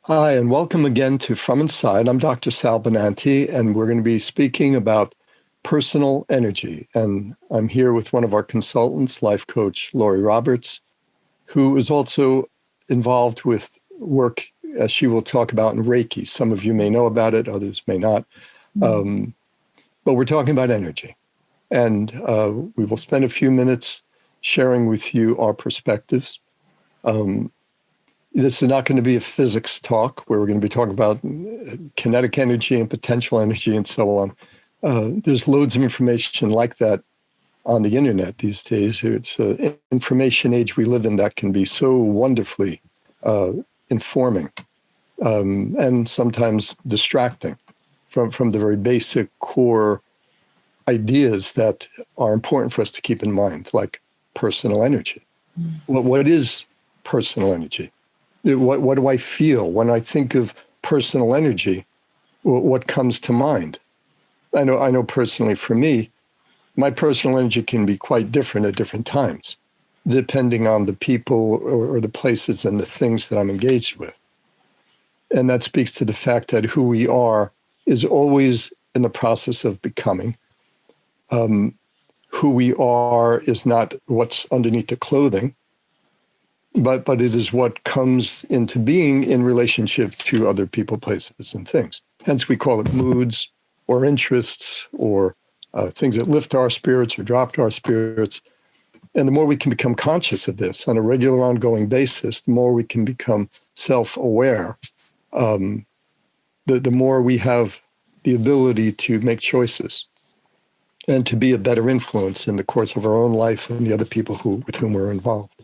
Hi, and welcome again to From Inside. I'm Dr. Sal Benanti, and we're going to be speaking about personal energy. And I'm here with one of our consultants, life coach Lori Roberts, who is also involved with work, as she will talk about, in Reiki. Some of you may know about it, others may not. But we're talking about energy. And we will spend a few minutes sharing with you our perspectives. This is not going to be a physics talk where we're going to be talking about kinetic energy and potential energy and so on. There's loads of information like that on the internet these days. It's an information age we live in that can be so wonderfully informing and sometimes distracting from the very basic core ideas that are important for us to keep in mind, like personal energy. What is personal energy? What do I feel when I think of personal energy? What comes to mind? I know personally for me, my personal energy can be quite different at different times, depending on the people or the places and the things that I'm engaged with. And that speaks to the fact that who we are is always in the process of becoming. Who we are is not what's underneath the clothing, but it is what comes into being in relationship to other people, places, and things. Hence, we call it moods or interests or things that lift our spirits or drop our spirits. And the more we can become conscious of this on a regular, ongoing basis, the more we can become self-aware, the more we have the ability to make choices and to be a better influence in the course of our own life and the other people with whom we're involved.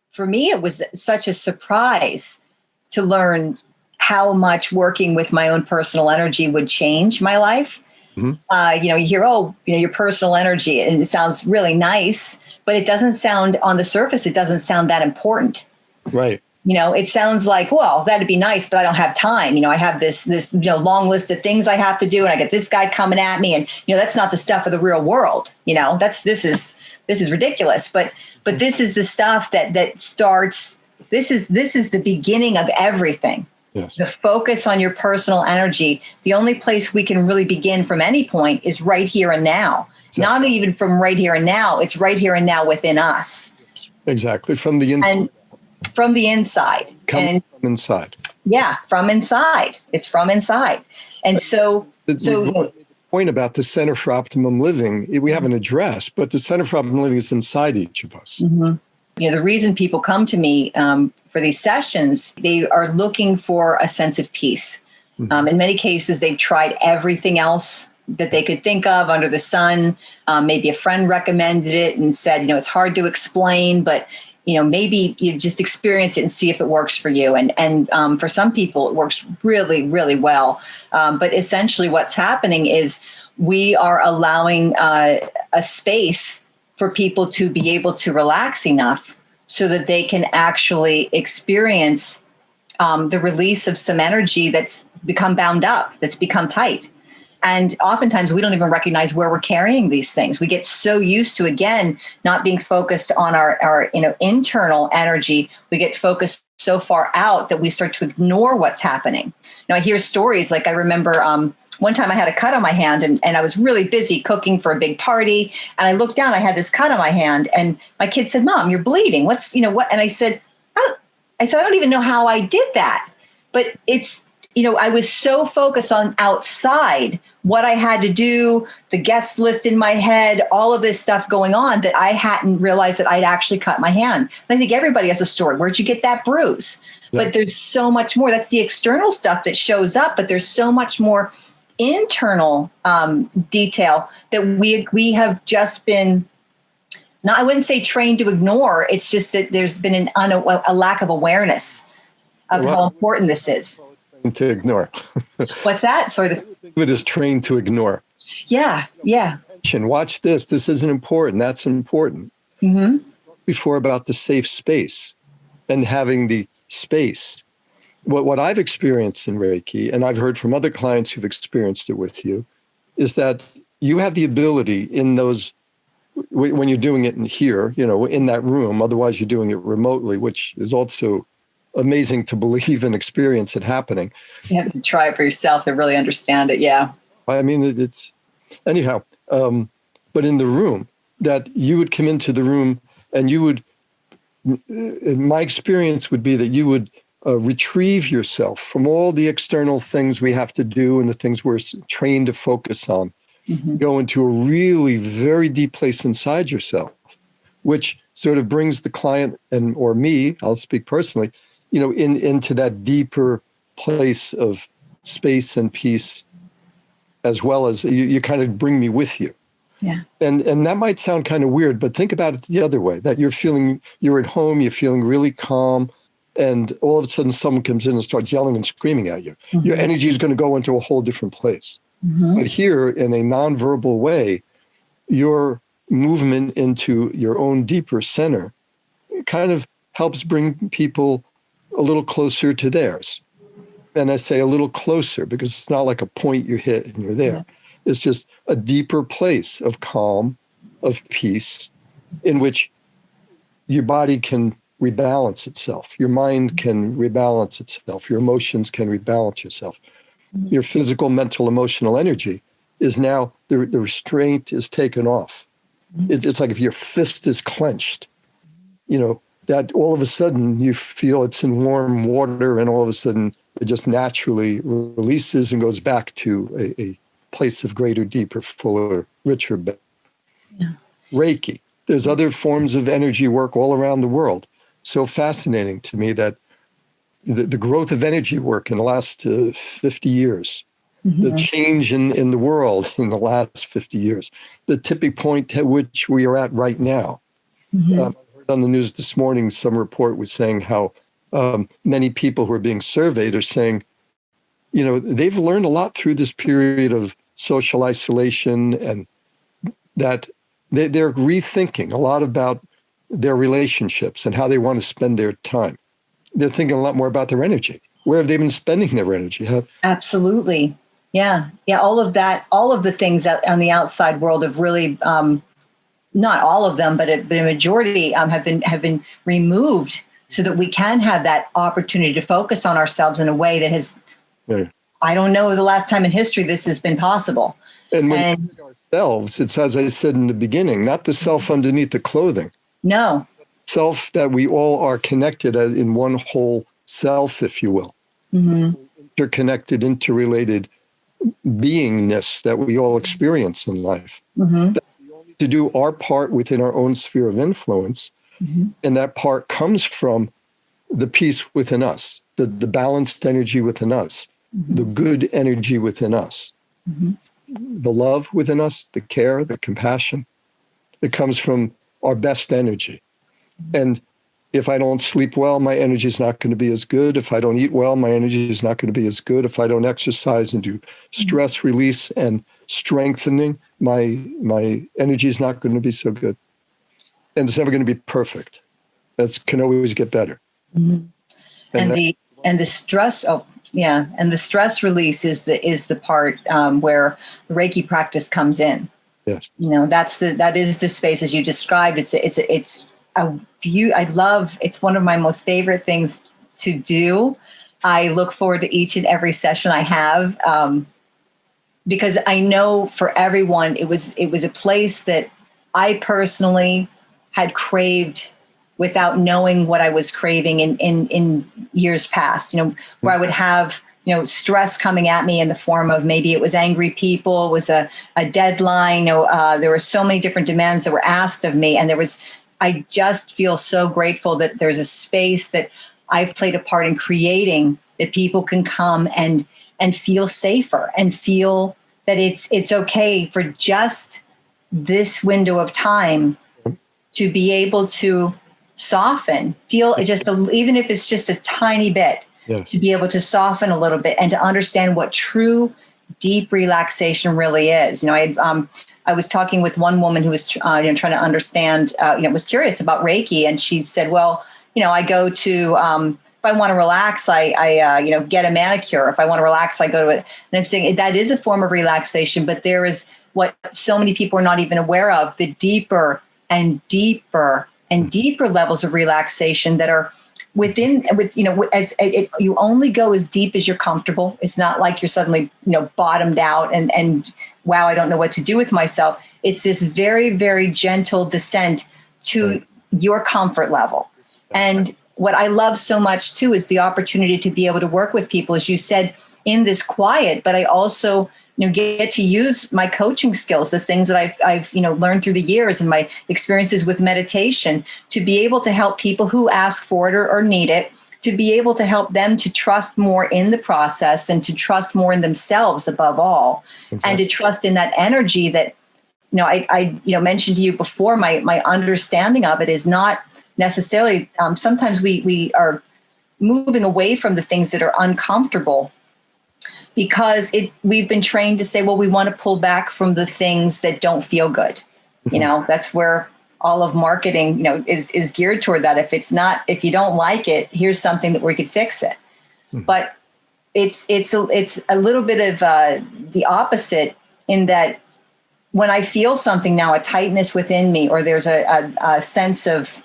For me, it was such a surprise to learn how much working with my own personal energy would change my life. Mm-hmm. You hear, your personal energy, and it sounds really nice, but it doesn't sound, on the surface, it doesn't sound that important. Right. It sounds like, well, that'd be nice, but I don't have time. I have this long list of things I have to do, and I get this guy coming at me, and that's not the stuff of the real world. This is ridiculous. But this is the stuff that starts. This is the beginning of everything. Yes. The focus on your personal energy. The only place we can really begin from any point is right here and now. Exactly. Not even from right here and now. It's right here and now within us. Exactly. From the inside. And from the inside. From inside. Yeah, from inside. It's from inside. And the point about the Center for Optimum Living, we haven't addressed, but the Center for Optimum Living is inside each of us. Mm-hmm. The reason people come to me for these sessions, they are looking for a sense of peace. Mm-hmm. In many cases, they've tried everything else that they could think of under the sun. Maybe a friend recommended it and said, it's hard to explain, but maybe you just experience it and see if it works for you. And for some people, it works really, really well. But essentially what's happening is we are allowing a space for people to be able to relax enough so that they can actually experience the release of some energy that's become bound up, that's become tight. And oftentimes we don't even recognize where we're carrying these things. We get so used to, again, not being focused on our internal energy. We get focused so far out that we start to ignore what's happening. I hear stories like I remember one time I had a cut on my hand and I was really busy cooking for a big party. And I looked down, I had this cut on my hand and my kid said, "Mom, you're bleeding. What's, what?" And I said, I don't even know how I did that. But it's, I was so focused on outside, what I had to do, the guest list in my head, all of this stuff going on that I hadn't realized that I'd actually cut my hand. And I think everybody has a story. Where'd you get that bruise? Yeah. But there's so much more. That's the external stuff that shows up, but there's so much more internal detail that we have just been, I wouldn't say trained to ignore. It's just that there's been a lack of awareness of how important this is. To ignore. What's that? Sorry. It is trained to ignore. Yeah. Watch this. This isn't important. That's important. Mm-hmm. Before about the safe space and having the space. What I've experienced in Reiki, and I've heard from other clients who've experienced it with you, is that you have the ability in those, when you're doing it in here, in that room, otherwise you're doing it remotely, which is also amazing to believe and experience it happening. You have to try it for yourself to really understand it. Yeah. I mean, it's anyhow, but in the room, that you would come into the room and you would, my experience would be that you would retrieve yourself from all the external things we have to do and the things we're trained to focus on, go into a really very deep place inside yourself, which sort of brings the client or me, I'll speak personally, into that deeper place of space and peace, as well as you kind of bring me with you. Yeah. And that might sound kind of weird, but think about it the other way, that you're at home, you're feeling really calm, and all of a sudden someone comes in and starts yelling and screaming at you. Your energy is going to go into a whole different place. But here, in a nonverbal way, your movement into your own deeper center kind of helps bring people a little closer to theirs. And I say a little closer because it's not like a point you hit and you're there. It's just a deeper place of calm, of peace, in which your body can rebalance itself. Your mind can rebalance itself. Your emotions can rebalance yourself. Your physical, mental, emotional energy is now, the restraint is taken off. It's like if your fist is clenched, that all of a sudden you feel it's in warm water, and all of a sudden it just naturally releases and goes back to a place of greater, deeper, fuller, richer. Yeah. Reiki. There's other forms of energy work all around the world. So fascinating to me that the growth of energy work in the last 50 years, the change in the world in the last 50 years, the tipping point at which we are at right now. I heard on the news this morning, some report was saying how many people who are being surveyed are saying, they've learned a lot through this period of social isolation, and that they're rethinking a lot about their relationships and how they want to spend their time. They're thinking a lot more about their energy. Where have they been spending their energy? Absolutely. Yeah. Yeah. All of that, all of the things that on the outside world have really, not all of them, but the majority have been removed so that we can have that opportunity to focus on ourselves in a way that has, I don't know the last time in history this has been possible. And when we ourselves, it's as I said in the beginning, not the self underneath the clothing. No. Self that we all are connected in one whole self, if you will. Interconnected, interrelated beingness that we all experience in life. That we all need to do our part within our own sphere of influence. And that part comes from the peace within us, the balanced energy within us, the good energy within us, the love within us, the care, the compassion. It comes from our best energy. And if I don't sleep well, my energy is not going to be as good. If I don't eat well, my energy is not going to be as good. If I don't exercise and do stress release and strengthening, my energy is not going to be so good. And it's never going to be perfect. That can always get better. And the stress. And the stress release is the part where the Reiki practice comes in. Yes. That is the space as you described. It's one of my most favorite things to do. I look forward to each and every session I have, because I know for everyone, it was a place that I personally had craved without knowing what I was craving in years past, where I would have, stress coming at me in the form of maybe it was angry people, it was a deadline, there were so many different demands that were asked of me. And I just feel so grateful that there's a space that I've played a part in creating that people can come and feel safer and feel that it's okay for just this window of time to be able to soften, feel even if it's just a tiny bit, to be able to soften a little bit and to understand what true deep relaxation really is. I was talking with one woman who was trying to understand, was curious about Reiki, and she said, well, I go to, if I want to relax, I get a manicure. If I want to relax, I go to it. And I'm saying that is a form of relaxation, but there is what so many people are not even aware of, the deeper and deeper and deeper levels of relaxation that are you only go as deep as you're comfortable. It's not like you're suddenly, bottomed out and wow, I don't know what to do with myself. It's this very, very gentle descent to your comfort level. And what I love so much too is the opportunity to be able to work with people, as you said, in this quiet, but I also get to use my coaching skills, the things that I've learned through the years and my experiences with meditation, to be able to help people who ask for it or need it, to be able to help them to trust more in the process and to trust more in themselves above all. Exactly. And to trust in that energy that, I mentioned to you before, my understanding of it is not necessarily, sometimes we are moving away from the things that are uncomfortable because we've been trained to say, well, we want to pull back from the things that don't feel good. That's where all of marketing, is geared toward that. If you don't like it, here's something that we could fix it. Mm-hmm. But it's a little bit of the opposite, in that when I feel something now, a tightness within me, or there's a sense of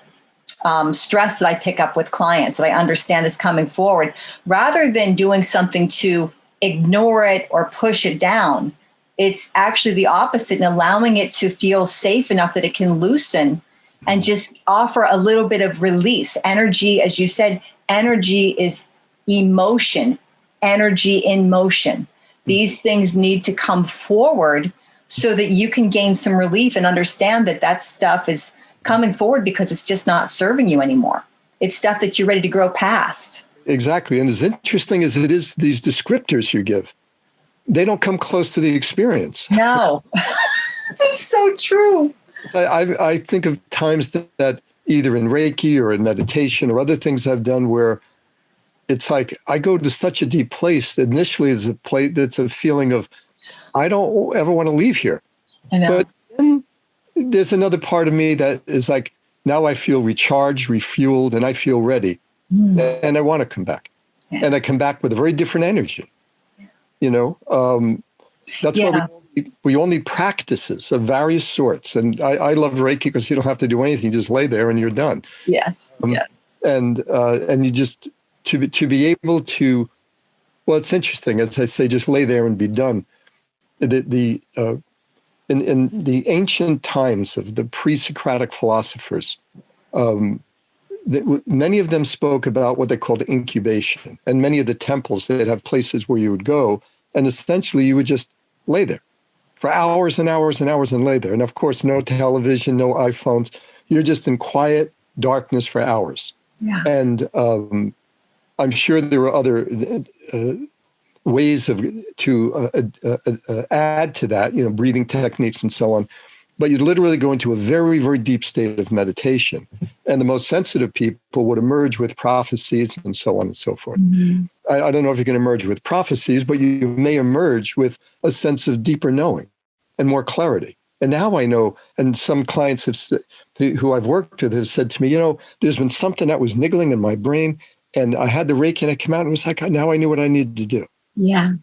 stress that I pick up with clients that I understand is coming forward, rather than doing something to ignore it or push it down, it's actually the opposite, and allowing it to feel safe enough that it can loosen and just offer a little bit of release. Energy, as you said, energy is emotion, energy in motion. These things need to come forward so that you can gain some relief and understand that stuff is coming forward because it's just not serving you anymore. It's stuff that you're ready to grow past. Exactly. And as interesting as it is, these descriptors you give, they don't come close to the experience. No, it's so true. I think of times that either in Reiki or in meditation or other things I've done where it's like I go to such a deep place. Initially, it's a place that's a feeling of, I don't ever want to leave here. I know. But then there's another part of me that is like, now I feel recharged, refueled, and I feel ready. And I want to come back. Yeah. And I come back with a very different energy. That's why we all need practices of various sorts. And I love Reiki because you don't have to do anything. You just lay there and you're done. Yes. Yes. And you just, to be able to, well, it's interesting. As I say, just lay there and be done. In the ancient times of the pre-Socratic philosophers, many of them spoke about what they called incubation. And many of the temples, they'd have places where you would go, and essentially you would just lay there for hours and hours and hours and lay there. And of course, no television, no iPhones. You're just in quiet darkness for hours. Yeah. And I'm sure there are other ways to add to that, breathing techniques and so on. But you'd literally go into a very, very deep state of meditation. And the most sensitive people would emerge with prophecies and so on and so forth. Mm-hmm. I don't know if you can emerge with prophecies, but you may emerge with a sense of deeper knowing and more clarity. And now I know, and some clients who I've worked with have said to me, there's been something that was niggling in my brain, and I had the Reiki and it came out and it was like, now I knew what I needed to do. Yeah.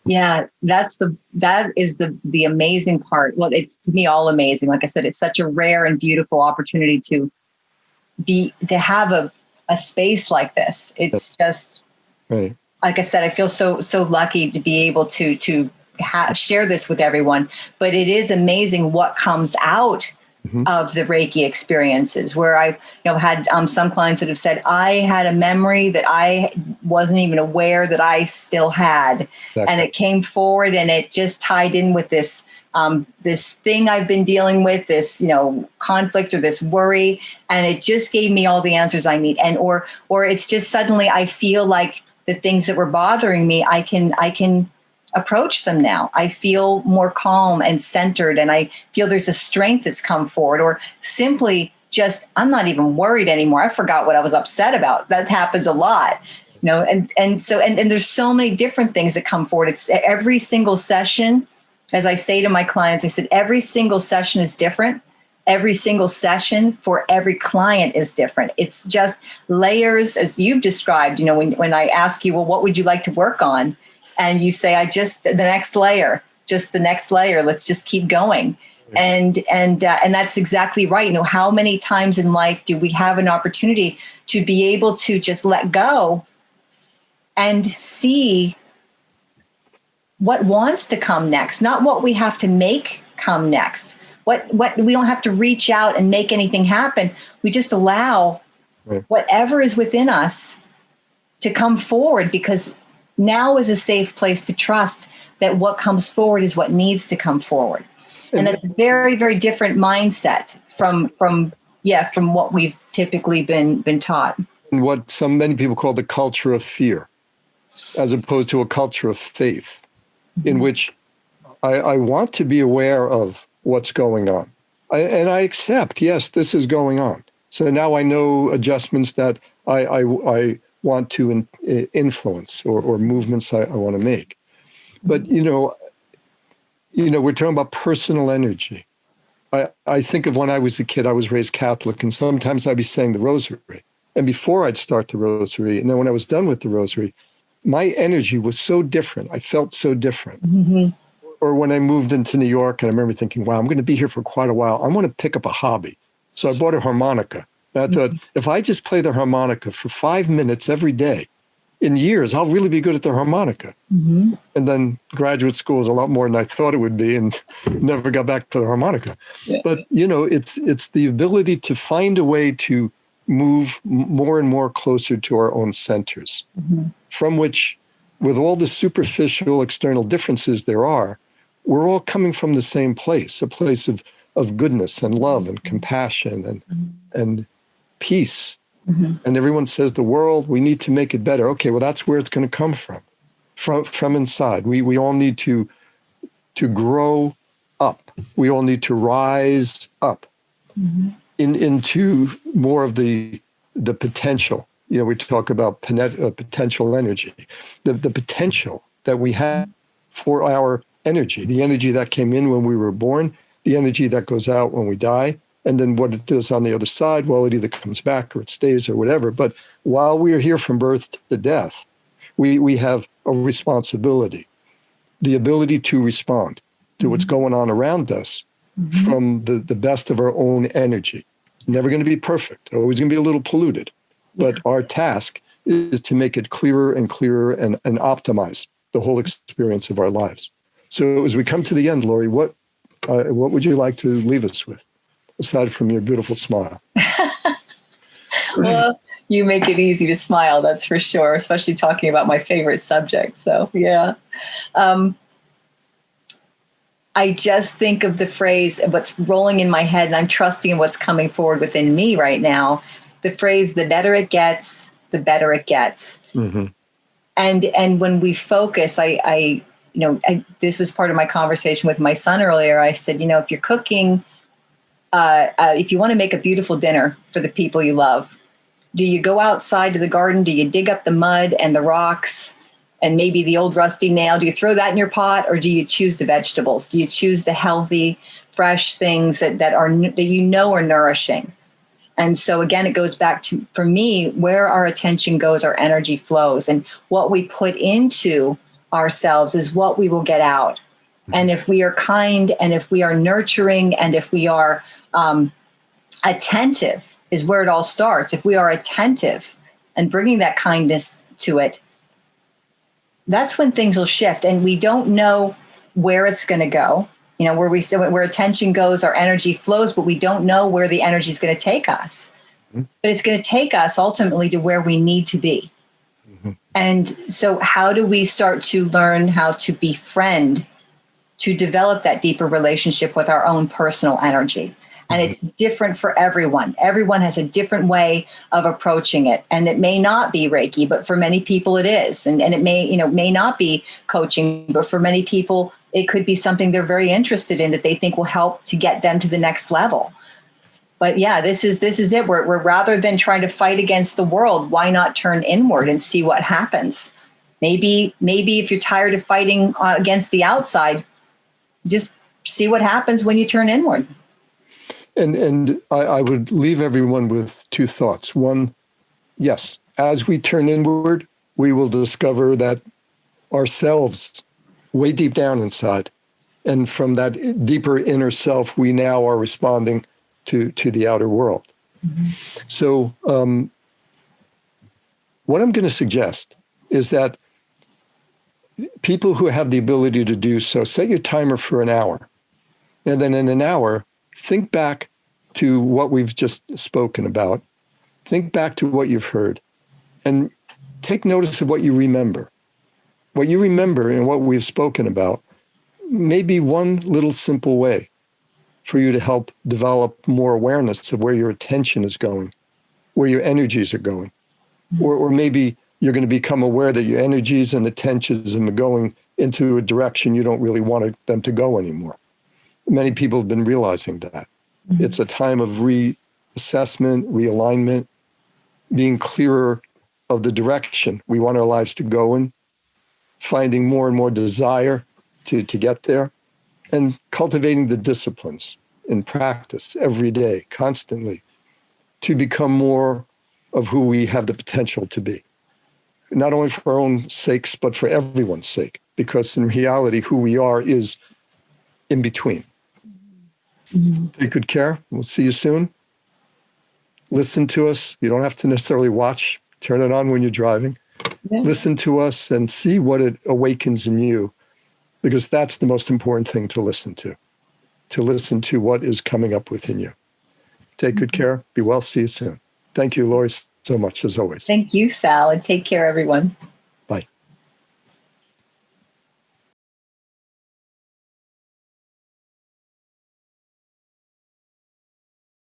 Yeah, that is the amazing part. Well, it's to me all amazing. Like I said, it's such a rare and beautiful opportunity to have a space like this. It's just, right. Like I said, I feel so lucky to be able to share this with everyone. But it is amazing what comes out of the Reiki experiences, where I had some clients that have said, I had a memory that I wasn't even aware that I still had. Exactly. And it came forward and it just tied in with this thing I've been dealing with, this, conflict or this worry. And it just gave me all the answers I need. And, or it's just suddenly I feel like the things that were bothering me, I can approach them now. I feel more calm and centered, and I feel there's a strength that's come forward, or simply just, I'm not even worried anymore. I forgot what I was upset about. That happens a lot, and there's so many different things that come forward. It's every single session, as I say to my clients, I said, every single session is different. Every single session for every client is different. It's just layers, as you've described, when I ask you, well, what would you like to work on? And you say, the next layer, let's just keep going. And that's exactly right. How many times in life do we have an opportunity to be able to just let go and see what wants to come next, not what we have to make come next. What we don't have to reach out and make anything happen. We just allow whatever is within us to come forward, because now is a safe place to trust that what comes forward is what needs to come forward. And that's a very, very different mindset from what we've typically been taught. And what many people call the culture of fear, as opposed to a culture of faith, in which I want to be aware of what's going on. And I accept, yes, this is going on. So now I know adjustments that I want to influence, or movements I want to make. But, we're talking about personal energy. I think of when I was a kid, I was raised Catholic, and sometimes I'd be saying the rosary. And before I'd start the rosary, and then when I was done with the rosary, my energy was so different. I felt so different. Mm-hmm. Or when I moved into New York, and I remember thinking, wow, I'm going to be here for quite a while. I want to pick up a hobby. So I bought a harmonica. And I thought, if I just play the harmonica for 5 minutes every day, in years, I'll really be good at the harmonica. Mm-hmm. And then graduate school was a lot more than I thought it would be, and never got back to the harmonica. Yeah. But, it's the ability to find a way to move more and more closer to our own centers, from which, with all the superficial external differences there are, we're all coming from the same place, a place of goodness and love and compassion and peace. Mm-hmm. And everyone says the world, we need to make it better. Okay, well, that's where it's going to come from inside. We all need to grow up. We all need to rise up into more of the potential. We talk about potential energy, the potential that we have for our energy, the energy that came in when we were born, the energy that goes out when we die. And then what it does on the other side, well, it either comes back or it stays or whatever. But while we are here from birth to death, we have a responsibility, the ability to respond to what's going on around us from the best of our own energy. It's never going to be perfect, always going to be a little polluted. But our task is to make it clearer and clearer and optimize the whole experience of our lives. So as we come to the end, Lori, what would you like to leave us with, aside from your beautiful smile? Well, you make it easy to smile, that's for sure, especially talking about my favorite subject. So, yeah. I just think of the phrase, what's rolling in my head, and I'm trusting in what's coming forward within me right now, the phrase, the better it gets, the better it gets. Mm-hmm. And when we focus, this was part of my conversation with my son earlier. I said, if you're cooking, if you want to make a beautiful dinner for the people you love, do you go outside to the garden? Do you dig up the mud and the rocks and maybe the old rusty nail? Do you throw that in your pot, or do you choose the vegetables? Do you choose the healthy, fresh things that are nourishing? And so again, it goes back to, for me, where our attention goes, our energy flows, and what we put into ourselves is what we will get out. And if we are kind, and if we are nurturing, and if we are attentive, is where it all starts. If we are attentive and bringing that kindness to it, that's when things will shift. And we don't know where it's going to go. Where attention goes, our energy flows, but we don't know where the energy is going to take us. Mm-hmm. But it's going to take us ultimately to where we need to be. Mm-hmm. And so how do we start to learn how to befriend, to develop that deeper relationship with our own personal energy? And it's different for everyone. Everyone has a different way of approaching it. And it may not be Reiki, but for many people it is. And it may not be coaching, but for many people, it could be something they're very interested in that they think will help to get them to the next level. But yeah, this is it. We're rather than trying to fight against the world, why not turn inward and see what happens? Maybe if you're tired of fighting against the outside, just see what happens when you turn inward. And I would leave everyone with two thoughts. One, yes, as we turn inward, we will discover that ourselves, way deep down inside, And from that deeper inner self, we now are responding to the outer world. So what I'm going to suggest is that people who have the ability to do so, set your timer for an hour. And then in an hour, think back to what we've just spoken about. Think back to what you've heard and take notice of what you remember. What you remember and what we've spoken about may be one little simple way for you to help develop more awareness of where your attention is going, where your energies are going. Or maybe you're going to become aware that your energies and attentions are going into a direction you don't really want them to go anymore. Many people have been realizing that. It's a time of reassessment, realignment, being clearer of the direction we want our lives to go in, finding more and more desire to get there, and cultivating the disciplines in practice every day, constantly, to become more of who we have the potential to be. Not only for our own sakes, but for everyone's sake, because in reality, who we are is in between. Take good care. We'll see you soon. Listen to us. You don't have to necessarily watch. Turn it on when you're driving. Yeah. Listen to us and see what it awakens in you, because that's the most important thing to listen to what is coming up within you. Take good care. Be well. See you soon. Thank you, Lori, so much, as always. Thank you, Sal, and take care, everyone.